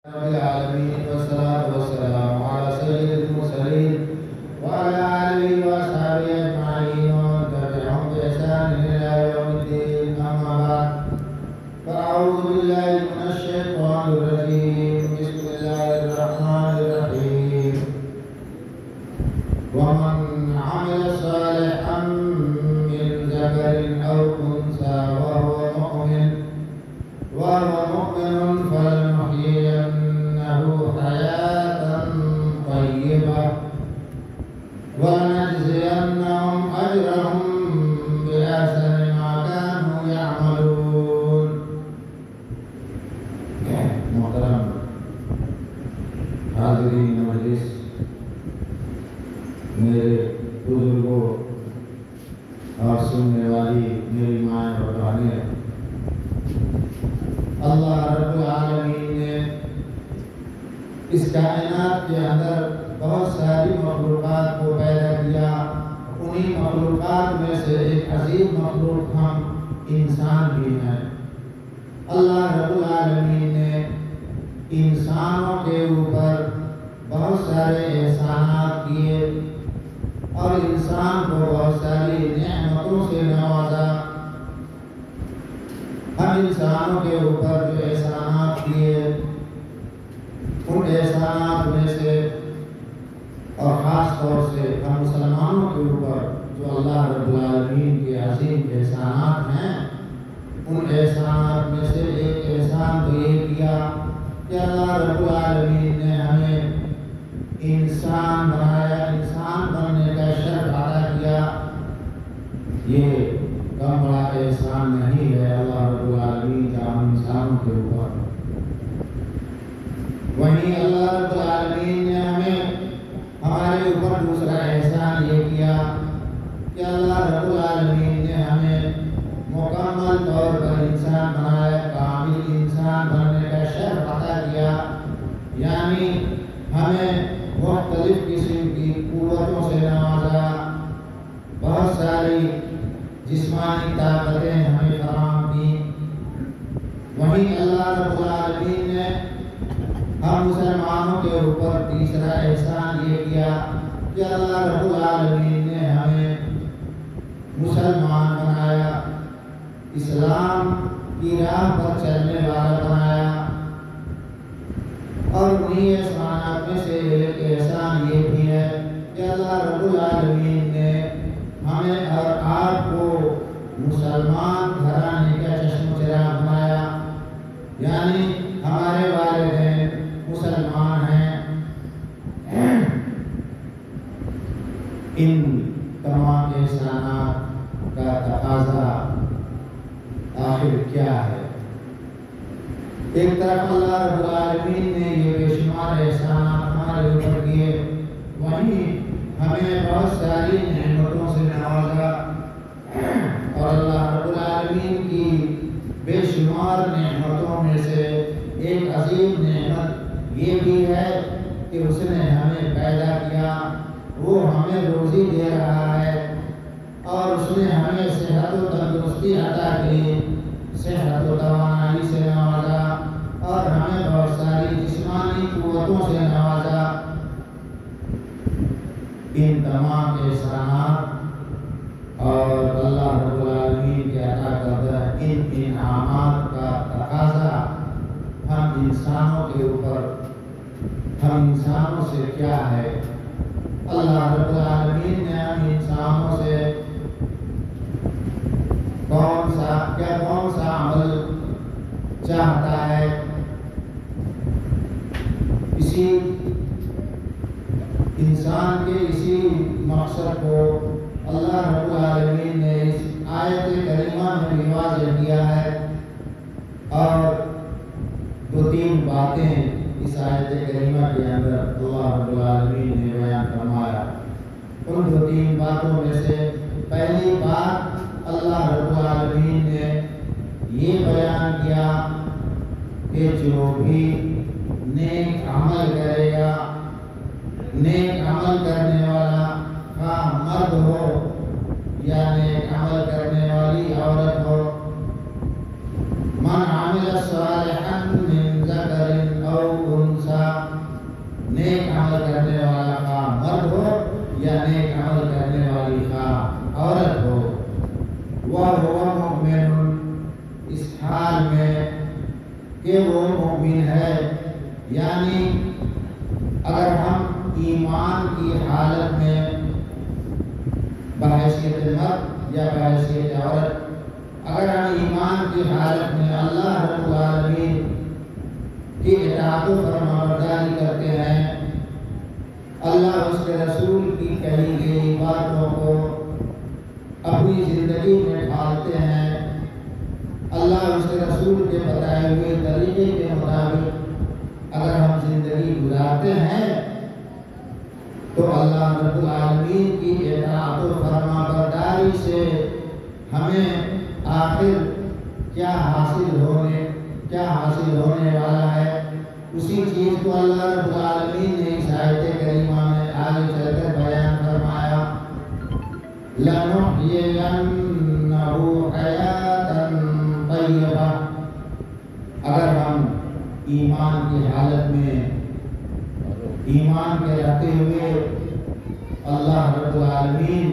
رب العالمين والصلاة والسلام على سيد المرسلين وعلى آله وأصحابه أجمعين ومن تبعهم بإحسان إلى يوم الدين. أما بعد فأعوذ بالله من الشيطان الرجيم. بسم الله الرحمن الرحيم. ومن عمل صالحا من ذكر أو أنثى وهو مؤمن فلنحيينه حياة طيبة ولنجزينهم أجرهم بأحسن ما كانوا يعملون. محترم حاضرین مجلس، میرے بزرگوں اور سننے والی میری مائیں اور بہنیں، اللہ رب العالمین نے اس کائنات کے اندر بہت ساری مخلوقات کو پیدا کیا. انہی مخلوقات میں سے ایک عظیم مخلوق ہم انسان بھی ہیں. اللہ رب العالمین نے انسانوں کے اوپر بہت سارے احسانات کیے اور انسان کو بہت ساری نعمتوں سے نوازا. ہم انسانوں کے اوپر جو احسانات کیے، ان احسانات میں سے اور خاص طور سے ہم مسلمانوں کے اوپر جو اللہ رب العالمین کے عظیم احسانات ہیں، ان احسانات میں سے ایک احسان تو یہ کیا کہ اللہ رب العالمین نے ہمیں انسان بنایا، انسان بننے کا شرف عطا کیا. یہ کم بڑا احسان نہیں ہے اللہ رب العالمین کا ہم انسانوں کے اوپر. وہیں اللہ رب العالمین نے ہمیں ہمارے اوپر دوسرا احسان یہ کیا کہ اللہ رب العالمین نے ہمیں مکمل طور پر انسان بنایا، کامل انسان بننے کا شرف عطا کیا. یعنی ہمیں مختلف قسم کی قوتوں سے نوازا، بہت ساری جسمانی طاقتیں ہمیں فراہم کی. وہیں اللہ رب العالمین نے ہم مسلمانوں کے اوپر تیسرا احسان یہ کیا کہ اللہ رب العالمین نے ہمیں مسلمان بنایا، اسلام کی راہ پر چلنے والا بنایا. اور انہی احسانات میں سے ایک احسان یہ بھی ہے کہ اللہ رب العالمین نے ہمیں اور آپ کو مسلمان گھرانے کا چشم و چراغ بنایا. یعنی ہمارے والدین مسلمان ہیں. ان تمام احسانات کا تقاضا آخر کیا ہے؟ ایک طرف اللہ رب العالمین نے یہ بے شمار احسانات ہمارے اوپر کیے، وہیں ہمیں بہت ساری نعمتوں سے نوازا. اور اللہ رب العالمین کی بے شمار نعمتوں میں سے ایک عظیم نعمت یہ بھی ہے کہ اس نے ہمیں پیدا کیا، وہ ہمیں روزی دے رہا ہے اور اس نے ہمیں صحت و تندرستی عطا کی، صحت و توانائی سے نوازا اور ہمیں بہت ساری جسمانی قوتوں سے نوازا. ان تمام احسانات اور اللہ رب العالمین کے عطا کردہ ان انعامات کا تقاضا ہم انسانوں کے اوپر، ہم انسانوں سے کیا ہے؟ اللہ رب العالمین نے ہم انسانوں سے کون سا عمل چاہتا ہے؟ اسی انسان کے اسی مقصد کو اللہ رب العالمین نے اس آیت کریمہ میں بھی واضح کیا ہے. اور دو تین باتیں اس آیت کریمہ کے اندر اللہ رب العالمین نے بیان فرمایا. ان دو تین باتوں میں سے پہلی بات اللہ رب العالمین نے یہ بیان کیا کہ جو بھی نیک عمل کرے گا، نیک عمل کرنے والا خواہ مرد ہو یا نیک عمل کرنے والی عورت ہو، من عمل صالحا من ذکر او ہے، یعنی اگر ہم ایمان کی حالت میں بحیثیت مرد یا بحیثیت عورت، اگر ہم ایمان کی حالت میں اللہ رب العالمین کی اطاعت و فرمانبرداری کرتے ہیں، اللہ اس کے رسول کی کہی گئی باتوں کو اپنی زندگی میں ڈھالتے ہیں، اللہ اس کے رسول کے بتائے ہوئے طریقے کے مطابق اگر ہم زندگی گزارتے ہیں تو اللہ رب العالمین کی اطاعت و فرمانبرداری سے ہمیں آخر کیا حاصل ہونے والا ہے، اسی چیز کو اللہ رب العالمین نے اس آیت کریمہ میں آگے چل کر بیان فرمایا، لَنُحْيِيَنَّهُ حَيَاةً طَيِّبَةً۔ اگر ہم ایمان کی حالت میں ایمان کے رہتے ہوئے اللہ رب العالمین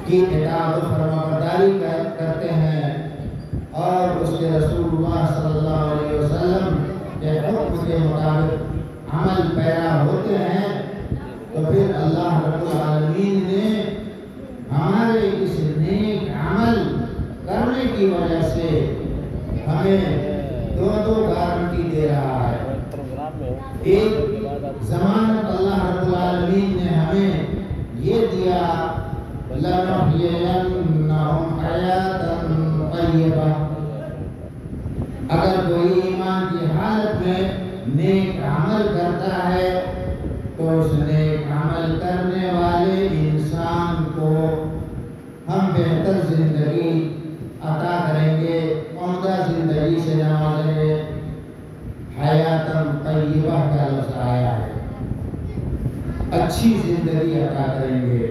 کی اطاعت و فرمانبرداری کرتے ہیں اور اس کے رسول اللہ صلی اللہ علیہ وسلم کے حکم کے مطابق عمل پیرا ہوتے ہیں، تو پھر اللہ رب العالمین نے ہمارے اس نیک عمل کرنے کی وجہ سے ہمیں دو گارنٹی دے رہا ہے۔ ایک ضمانت اللہ رب العالمین نے ہمیں یہ دیا، لَنُحْيِيَنَّهُمْ حَيَاةً طَيِّبَةً۔ اگر کوئی ایمان کی حالت میں نیک عمل کرتا ہے تو اس نیک عمل کرنے والے انسان کو ہم بہتر زندگی عطا کریں گے، عمدہ زندگی سے نوازیں گے۔ حیاتاً طیبہ کا لفظ آیا ہے، اچھی زندگی عطا کریں گے،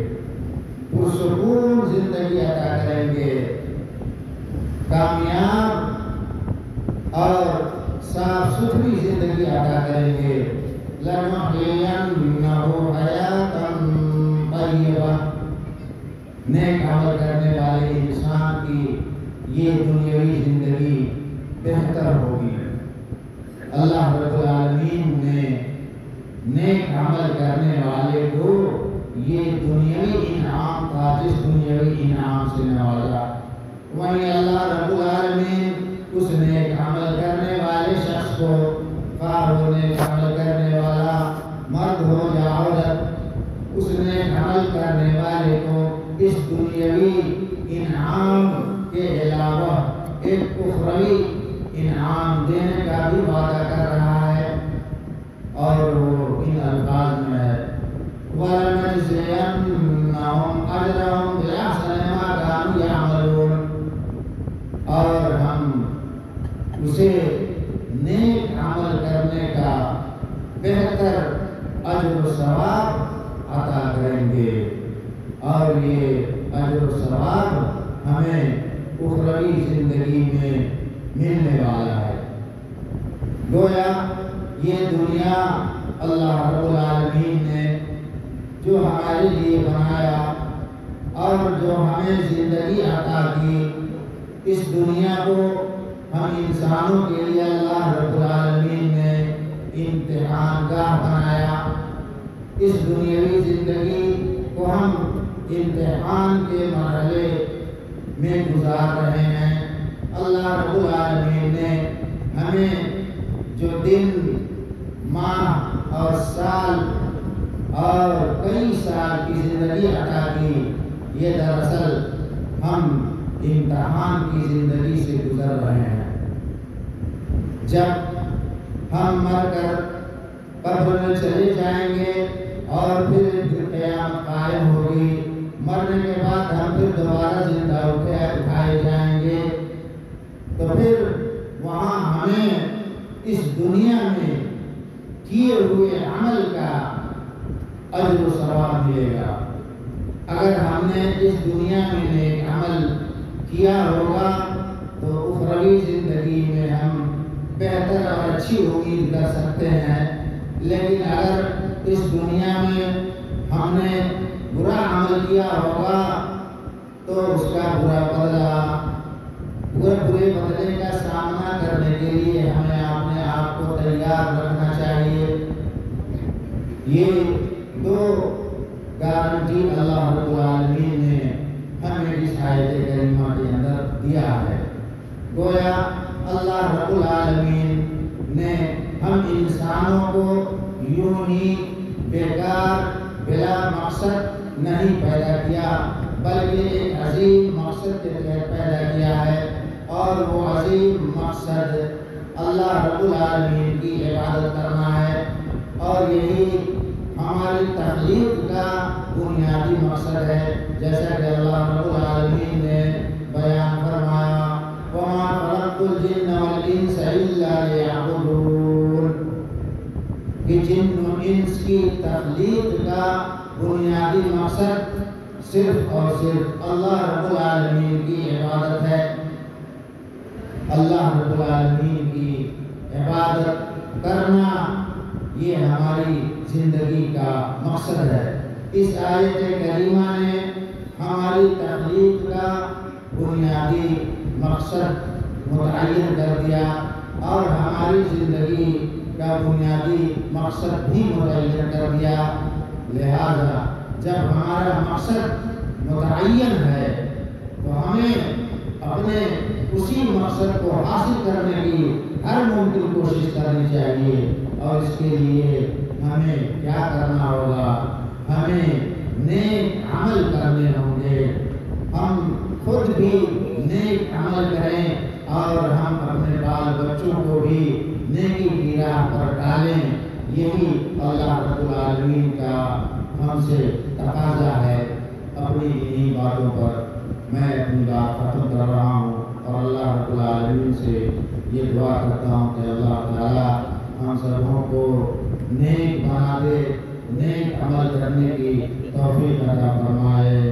پرسکون زندگی عطا کریں گے، کامیاب اور صاف ستھری زندگی عطا کریں گے۔ لَنُحْيِيَنَّهُ حَيَاةً طَيِّبَةً۔ نیک عمل کرنے والے انسان کی یہ دنیاوی زندگی بہتر ہوگی۔ اللہ رب العالمین نے نیک عمل کرنے والے کو یہ دنیاوی انعام تھا، جس دنیاوی انعام سے نوازا، وہیں اللہ رب العالمین اس نیک عمل کرنے والے شخص کو، خواہ وہ نیک عمل کرنے والا مرد ہو یا عورت، اس نیک عمل کرنے والے کو اس دنیاوی انعام کے علاوہ ایک اخروی انعام دینے کا بھی وعدہ کر رہا ہے، اور وہ ان الفاظ میں ہے، وَلَنَجْزِيَنَّهُمْ أَجْرَهُمْ بِأَحْسَنِ مَا كَانُوا يَعْمَلُونَ۔ اور ہم اسے نیک عمل کرنے کا بہتر اجر و ثواب عطا کریں گے، اور یہ اجر و ثواب ہمیں اخروی زندگی میں ملنے والا ہے۔ گویا یہ دنیا اللہ رب العالمین نے جو ہمارے لیے بنایا اور جو ہمیں زندگی عطا کی، اس دنیا کو ہم انسانوں کے لیے اللہ رب العالمین نے امتحان گاہ بنایا۔ اس دنیاوی زندگی کو ہم امتحان کے مرحلے میں گزار رہے ہیں۔ اللہ رب العالمین نے ہمیں جو دن، ماہ اور سال اور کئی سال کی زندگی عطا کی، یہ دراصل ہم امتحان کی زندگی سے گزر رہے ہیں۔ جب ہم مر کر قبر میں چلے جائیں گے اور پھر قیامت قائم ہوگی، مرنے کے بعد ہم پھر دوبارہ زندہ اٹھائے جائیں گے، تو پھر وہاں ہمیں اس دنیا میں کیے ہوئے عمل کا اجر و ثواب ملے گا۔ اگر ہم نے اس دنیا میں نیک عمل کیا ہوگا تو اخروی زندگی میں ہم بہتر اور اچھی امید کر سکتے ہیں، لیکن اگر اس دنیا میں ہم نے برا عمل کیا ہوگا تو اس کا برا بدلہ برے بدلے کا سامنا کرنے کے لیے ہمیں اپنے آپ کو تیار رکھنا چاہیے۔ یہ دو گارنٹی اللہ رب العالمین نے ہمیں اس آیت کریمہ کے اندر دیا ہے۔ گویا اللہ رب العالمین نے ہم انسانوں کو یوں ہی بیکار بلا مقصد نہیں پیدا کیا، بلکہ ایک عظیم مقصد کے تحت پیدا کیا ہے، اور وہ عظیم مقصد اللہ رب العالمین کی عبادت کرنا ہے، اور یہی ہماری تخلیق کا بنیادی مقصد ہے، جیسا کہ اللہ رب العالمین نے بیان فرمایا وَمَا خَلَقْتُ الْجِنَّ وَالْإِنسَ إِلَّا لِيَعْبُدُونَ، کہ جن و انس کی تخلیق کا بنیادی مقصد صرف اور صرف اللہ رب العالمین کی عبادت ہے۔ اللہ رب العالمین کی عبادت کرنا یہ ہماری زندگی کا مقصد ہے۔ اس آیت کریمہ نے ہماری تخلیق کا بنیادی مقصد متعین کر دیا، اور ہماری زندگی کا بنیادی مقصد بھی متعین کر دیا۔ لہذا جب ہمارا مقصد متعین ہے تو ہمیں اپنے اسی مقصد کو حاصل کرنے کی ہر ممکن کوشش کرنی چاہیے، اور اس کے لیے ہمیں کیا کرنا ہوگا؟ ہمیں نیک عمل کرنے ہوں گے، ہم خود بھی نیک عمل کریں، اور ہم اپنے بال بچوں کو بھی نیکی کی راہ پر ڈالیں۔ یہی اللہ رب العالمین کا ہم سے تقاضا ہے۔ اپنی انہی باتوں پر میں اپنی بات ختم کر رہا ہوں، اور اللہ رب العالمین سے یہ دعا کرتا ہوں کہ اللہ تعالیٰ ہم سبوں کو نیک بنا دے، نیک عمل کرنے کی توفیق عطا فرمائے۔